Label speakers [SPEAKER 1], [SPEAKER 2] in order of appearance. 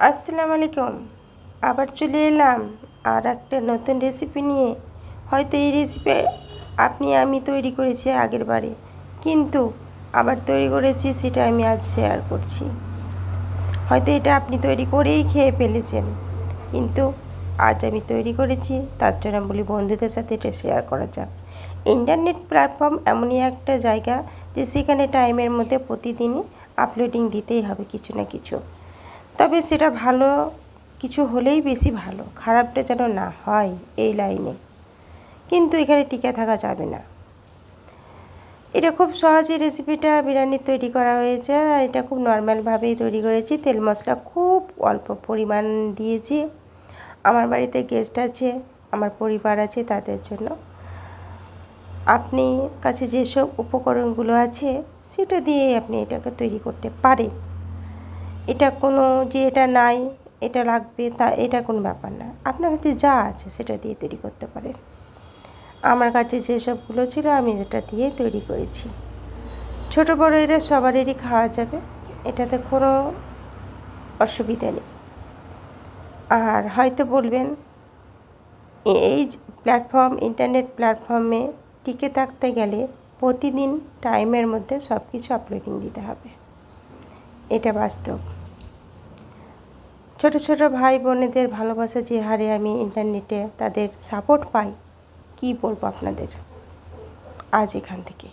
[SPEAKER 1] আসসালামু আলাইকুম। আবার চলে এলাম আর একটা নতুন রেসিপি নিয়ে। হয়তো এই রেসিপি আমি তৈরি করেছি আগের বারে, কিন্তু আবার তৈরি করেছি সেটা আমি আজ শেয়ার করছি। হয়তো এটা আপনি তৈরি করেই খেয়ে ফেলেছেন, কিন্তু আজ আমি তৈরি করেছি, তার জন্য বলি বন্ধুদের সাথে এটা শেয়ার করা যাক। ইন্টারনেট প্ল্যাটফর্ম এমনই একটা জায়গা যে সেখানে টাইমের মধ্যে প্রতিদিনই আপলোডিং দিতেই হবে কিছু না কিছু। তবে সেটা ভালো কিছু হলেই বেশি ভালো, খারাপটা যেন না হয় এই লাইনে। কিন্তু এখানে টিকে থাকা যাবে না। এটা খুব সহজে রেসিপিটা বিরিয়ানির তৈরি করা হয়েছে, আর এটা খুব নর্মালভাবেই তৈরি করেছি। তেল মশলা খুব অল্প পরিমাণ দিয়েছি। আমার বাড়িতে গেস্ট আছে, আমার পরিবার আছে, তাদের জন্য আপনি কাছে যেসব উপকরণগুলো আছে সেটা দিয়েই আপনি এটাকে তৈরি করতে পারেন। এটা কোনো যে এটা নাই, এটা লাগবে, এটা কোনো ব্যাপার না। আপনার কাছে যা আছে সেটা দিয়ে তৈরি করতে পারেন। আমার কাছে যেসবগুলো ছিল আমি এটা দিয়ে তৈরি করেছি। ছোটো বড়ো এটা সবারই খাওয়া যাবে, এটাতে কোনো অসুবিধা নেই। আর হয়তো বলবেন এই ইন্টারনেট প্ল্যাটফর্মে টিকে থাকতে গেলে প্রতিদিন টাইমের মধ্যে সব কিছু আপলোডিং দিতে হবে। এটা বাস্তব। ছোটো ছোটো ভাই বোনেদের ভালোবাসা যে হারে আমি ইন্টারনেটে তাদের সাপোর্ট পাই, কী বলবো আপনাদের। আজ এখান থেকে।